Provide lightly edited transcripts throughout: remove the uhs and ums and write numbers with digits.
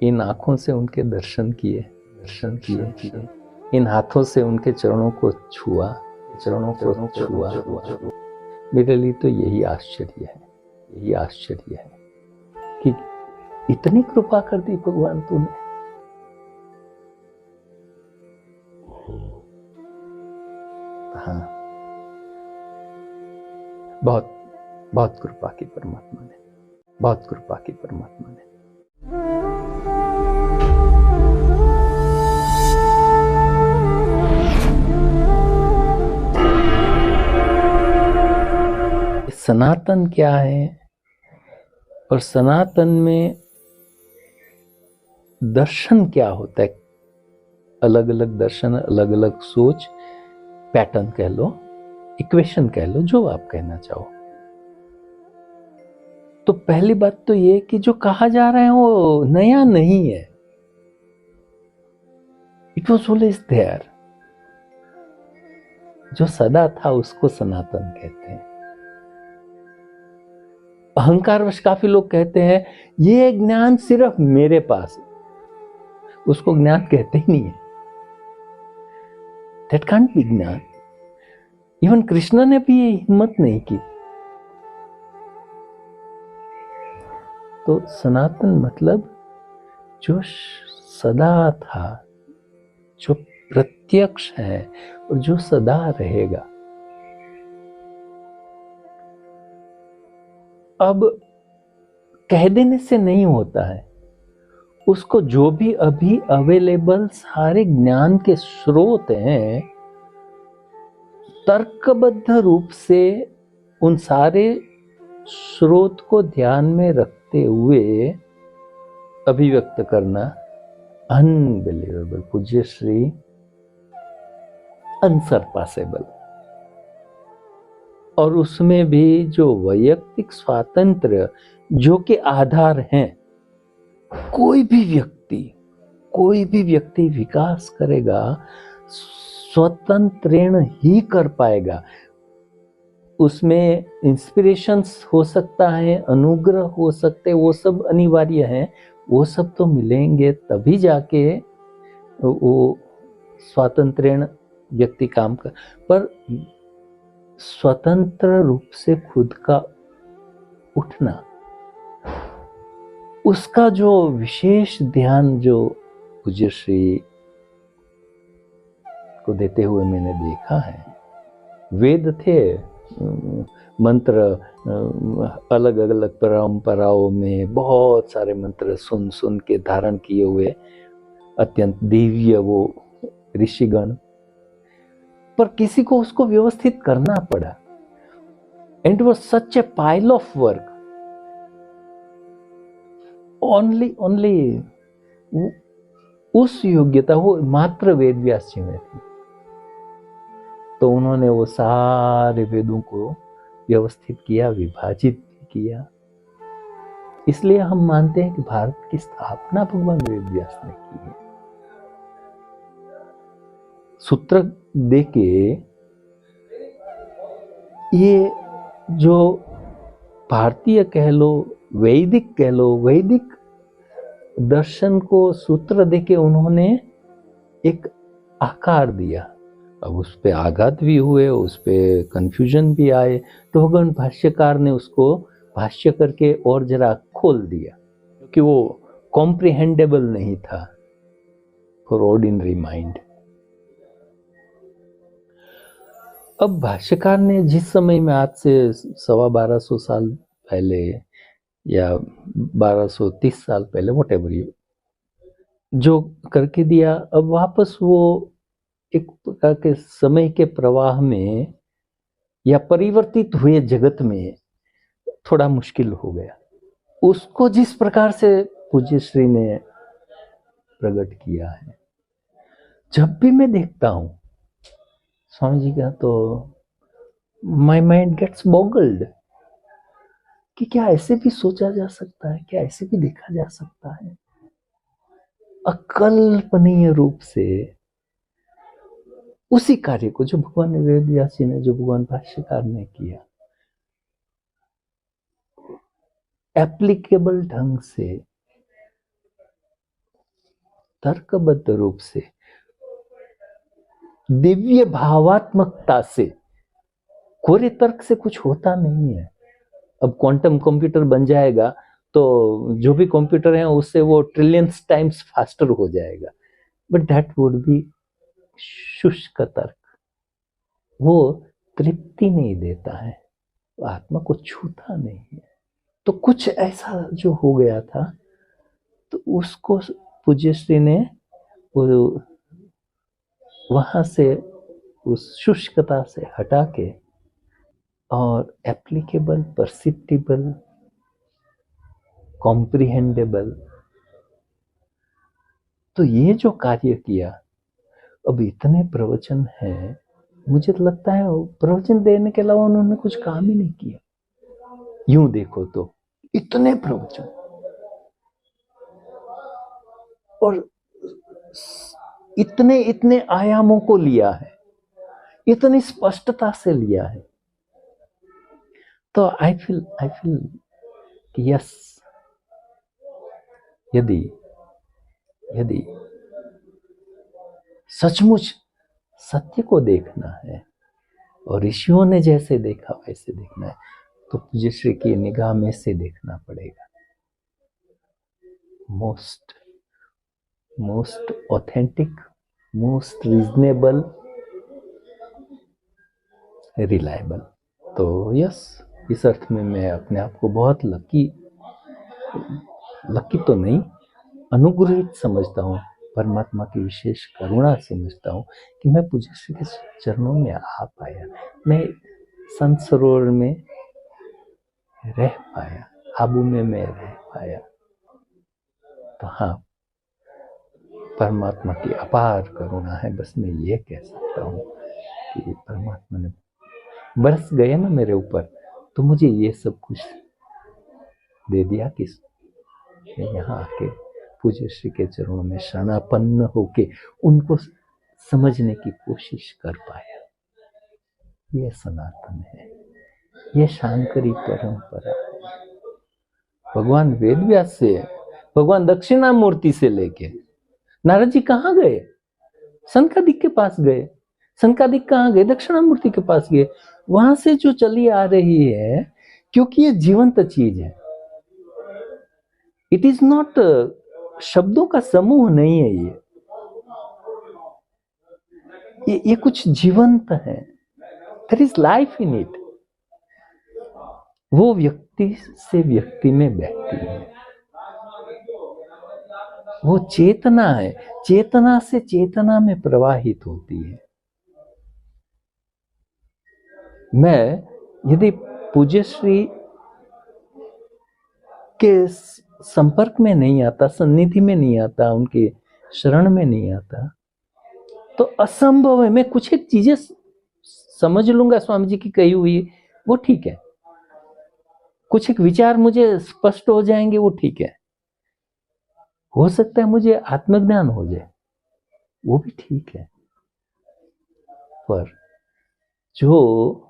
इन आंखों से उनके दर्शन किए, इन हाथों से उनके चरणों को छुआ, मेरे लिए तो यही आश्चर्य है कि इतनी कृपा कर दी भगवान तूने। हाँ, बहुत बहुत कृपा की परमात्मा ने, बहुत कृपा की परमात्मा ने। सनातन क्या है और सनातन में दर्शन क्या होता है? अलग अलग दर्शन, अलग अलग सोच, पैटर्न कह लो, इक्वेशन कह लो, जो आप कहना चाहो। तो पहली बात तो ये कि जो कहा जा रहा है वो नया नहीं है, इट वॉज ऑलवेज देयर। जो सदा था उसको सनातन कहते हैं। अहंकारवश काफी लोग कहते हैं ये ज्ञान सिर्फ मेरे पास है, उसको ज्ञान कहते ही नहीं है। दैट कांट बी ज्ञान। इवन कृष्ण ने भी ये हिम्मत नहीं की। तो सनातन मतलब जो सदा था, जो प्रत्यक्ष है और जो सदा रहेगा। अब कह देने से नहीं होता है, उसको जो भी अभी अवेलेबल सारे ज्ञान के स्रोत हैं, तर्कबद्ध रूप से उन सारे स्रोत को ध्यान में रखते हुए अभिव्यक्त करना अनबिलीवेबल, पूज्य श्री अनसरपासेबल। और उसमें भी जो वैयक्तिक स्वातंत्र्य जो के आधार हैं, कोई भी व्यक्ति विकास करेगा स्वतंत्रेण ही कर पाएगा। उसमें इंस्पिरेशंस हो सकता है, अनुग्रह हो सकते, वो सब अनिवार्य है, वो सब तो मिलेंगे तभी जाके वो स्वातंत्रेण व्यक्ति काम कर। पर स्वतंत्र रूप से खुद का उठना, उसका जो विशेष ध्यान जो पूज्य श्री को देते हुए मैंने देखा है। वेद थे, मंत्र अलग अलग परंपराओं में बहुत सारे मंत्र सुन सुन के धारण किए हुए अत्यंत दिव्य वो ऋषिगण, पर किसी को उसको व्यवस्थित करना पड़ा। And it was such A pile of work. Only उस योग्यता वो मात्र वेद व्यास जी में थी। तो उन्होंने वो सारे वेदों को व्यवस्थित किया, विभाजित भी किया। इसलिए हम मानते हैं कि भारत की स्थापना भगवान वेद व्यास ने की है। सूत्र देके ये जो भारतीय कह लो, वैदिक कह लो, वैदिक दर्शन को सूत्र देके उन्होंने एक आकार दिया। अब उस पे आघात भी हुए, उस पे कंफ्यूजन भी आए, तो भगवान भाष्यकार ने उसको भाष्य करके और जरा खोल दिया, क्योंकि वो कॉम्प्रिहेंडेबल नहीं था फॉर ऑर्डिनरी माइंड। अब भाष्यकार ने जिस समय में, आज से 1250 साल पहले या 1230 साल पहले, व्हाटएवर, जो करके दिया, अब वापस वो एक प्रकार के समय के प्रवाह में या परिवर्तित हुए जगत में थोड़ा मुश्किल हो गया। उसको जिस प्रकार से पूज्य श्री ने प्रकट किया है, जब भी मैं देखता हूं स्वामी जी का, तो माय माइंड गेट्स बॉगल्ड कि क्या ऐसे भी सोचा जा सकता है, क्या ऐसे भी देखा जा सकता है। अकल्पनीय रूप से उसी कार्य को जो भगवान वेद व्यास जी ने, जो भगवान भाष्यकार ने किया, एप्लीकेबल ढंग से तर्कबद्ध रूप से, दिव्य भावात्मकता से, कोरे तर्क से कुछ होता नहीं है। अब क्वांटम कंप्यूटर बन जाएगा तो जो भी कंप्यूटर है उससे वो ट्रिलियंस टाइम्स फास्टर हो जाएगा, बट दैट वुड बी शुष्क तर्क, वो तृप्ति नहीं देता है, आत्मा को छूता नहीं है। तो कुछ ऐसा जो हो गया था, तो उसको पूज्यश्री ने वहां से, उस शुष्कता से हटा के और एप्लीकेबल, परसिप्टिबल, कॉम्प्रिहेंडेबल, तो ये जो कार्य किया, अब इतने प्रवचन हैं, मुझे तो लगता है प्रवचन देने के अलावा उन्होंने कुछ काम ही नहीं किया। यूं देखो तो इतने प्रवचन, और इतने इतने आयामों को लिया है, इतनी स्पष्टता से लिया है। तो आई फील कि यस, यदि सचमुच सत्य को देखना है और ऋषियों ने जैसे देखा वैसे देखना है, तो पूज्यश्री की निगाह में से देखना पड़ेगा। Most authentic, most reasonable, reliable. तो यस, इस अर्थ में मैं अपने आप को बहुत लकी तो नहीं, अनुग्रहित समझता हूँ, परमात्मा की विशेष करुणा समझता हूँ कि मैं पूज्यश्री के चरणों में आ पाया, मैं संत सरोवर में रह पाया, आबू में मैं रह पाया। तो हाँ, परमात्मा की अपार करुणा है, बस मैं ये कह सकता हूँ कि परमात्मा ने बरस गए ना मेरे ऊपर, तो मुझे ये सब कुछ दे दिया कि मैं यहाँ आके पूज्यश्री के चरणों में शरणापन्न होके उनको समझने की कोशिश कर पाया। ये सनातन है, ये शांकरी परंपरा है। भगवान वेदव्यास से, भगवान दक्षिणामूर्ति से लेके नारद जी कहाँ गए? सनकादिक के पास गए। सनकादिक कहाँ गए? दक्षिणामूर्ति के पास गए। वहां से जो चली आ रही है, क्योंकि ये जीवंत चीज है, इट इज नॉट शब्दों का समूह नहीं है, ये कुछ जीवंत है। There is life in it. वो व्यक्ति से व्यक्ति में बहती है, वो चेतना है, चेतना से चेतना में प्रवाहित होती है। मैं यदि पूज्यश्री के संपर्क में नहीं आता, सन्निधि में नहीं आता, उनके शरण में नहीं आता, तो असंभव है। मैं कुछ एक चीजें समझ लूंगा स्वामी जी की कही हुई, वो ठीक है, कुछ एक विचार मुझे स्पष्ट हो जाएंगे, वो ठीक है, हो सकता है मुझे आत्मज्ञान हो जाए, वो भी ठीक है। पर जो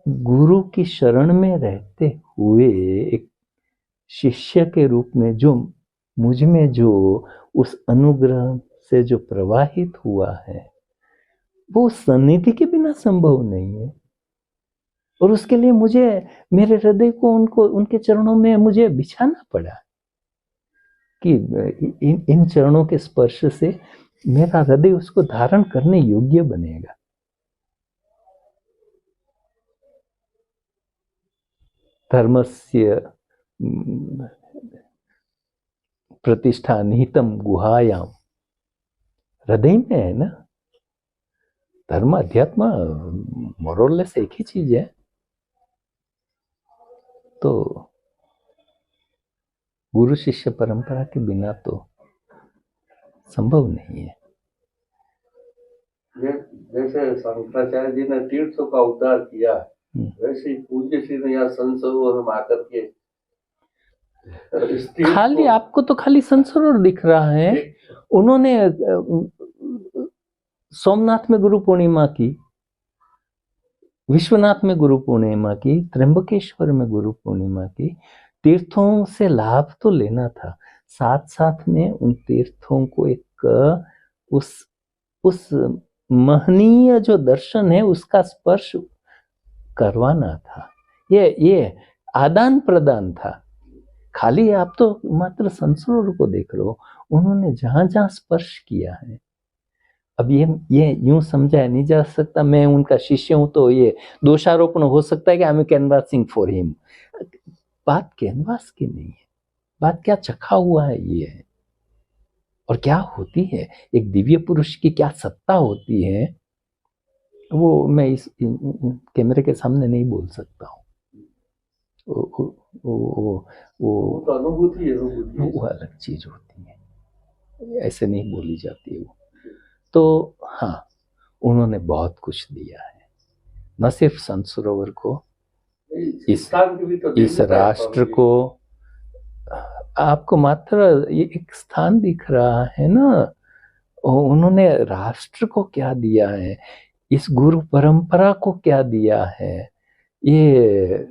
गुरु की शरण में रहते हुए एक शिष्य के रूप में जो मुझ में जो उस अनुग्रह से जो प्रवाहित हुआ है, वो सन्निधि के बिना संभव नहीं है। और उसके लिए मुझे मेरे हृदय को उनके चरणों में मुझे बिछाना पड़ा कि इन चरणों के स्पर्श से मेरा हृदय उसको धारण करने योग्य बनेगा। धर्मस्य प्रतिष्ठा निहितम गुहायाम, हृदय में है ना। धर्म अध्यात्म मोरलेस एक ही चीज है। तो गुरु शिष्य परंपरा के बिना तो संभव नहीं है। जैसे शंकराचार्य जी ने तीर्थों का उद्धार किया, वैसे ही पूज्य श्री ने यहाँ संत सरोवर में आकर के खाली आपको तो खाली संत सरोवर दिख रहा है। उन्होंने सोमनाथ में गुरु पूर्णिमा की, विश्वनाथ में गुरु पूर्णिमा की, त्र्यंबकेश्वर में गुरु पूर्णिमा की। तीर्थों से लाभ तो लेना था, साथ साथ में उन तीर्थों को एक उस महनीय जो दर्शन है उसका स्पर्श करवाना था। ये आदान प्रदान था। खाली आप तो मात्र संसरोवर को देख लो, उन्होंने जहां जहां स्पर्श किया है। अब ये यूं समझाया नहीं जा सकता मैं उनका शिष्य हूं तो ये दोषारोपण हो सकता है कि I am canvassing for him. बात कैनवास की नहीं है, बात क्या चखा हुआ है ये है, और क्या होती है एक दिव्य पुरुष की, क्या सत्ता होती है, वो मैं इस कैमरे के सामने नहीं बोल सकता हूँ। वो तो अनुभूति है, वो अलग चीज होती है, ऐसे नहीं बोली जाती है वो। तो हाँ, उन्होंने बहुत कुछ दिया है, न सिर्फ संत सरोवर को, इस राष्ट्र को। आपको मात्र ये एक स्थान दिख रहा है ना, उन्होंने राष्ट्र को क्या दिया है, इस गुरु परंपरा को क्या दिया है, ये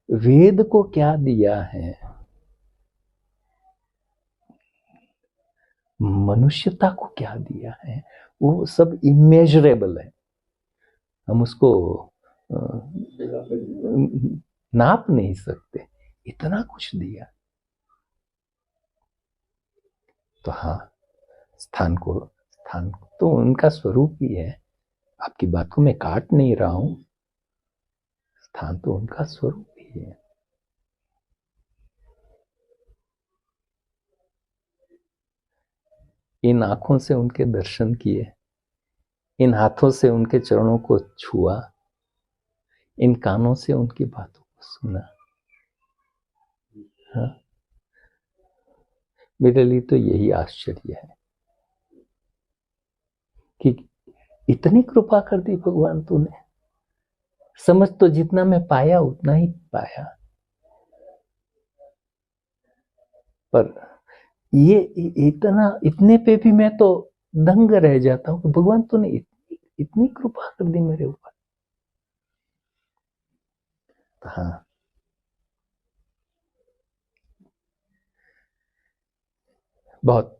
वेद को क्या दिया है, मनुष्यता को क्या दिया है, वो सब इमेजरेबल है। हम उसको नाप नहीं सकते, इतना कुछ दिया। तो हाँ, स्थान तो उनका स्वरूप ही है। आपकी बात को मैं काट नहीं रहा हूं, स्थान तो उनका स्वरूप ही है। इन आंखों से उनके दर्शन किए, इन हाथों से उनके चरणों को छुआ, इन कानों से उनकी बातों को सुना। हाँ, मेरे लिए तो यही आश्चर्य है कि इतनी कृपा कर दी भगवान तूने। समझ तो जितना मैं पाया उतना ही पाया, पर ये इतने पे भी मैं तो दंग रह जाता हूँ कि भगवान तूने इतनी कृपा कर दी मेरे ऊपर। हाँ, बहुत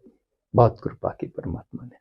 बहुत कृपा की परमात्मा ने।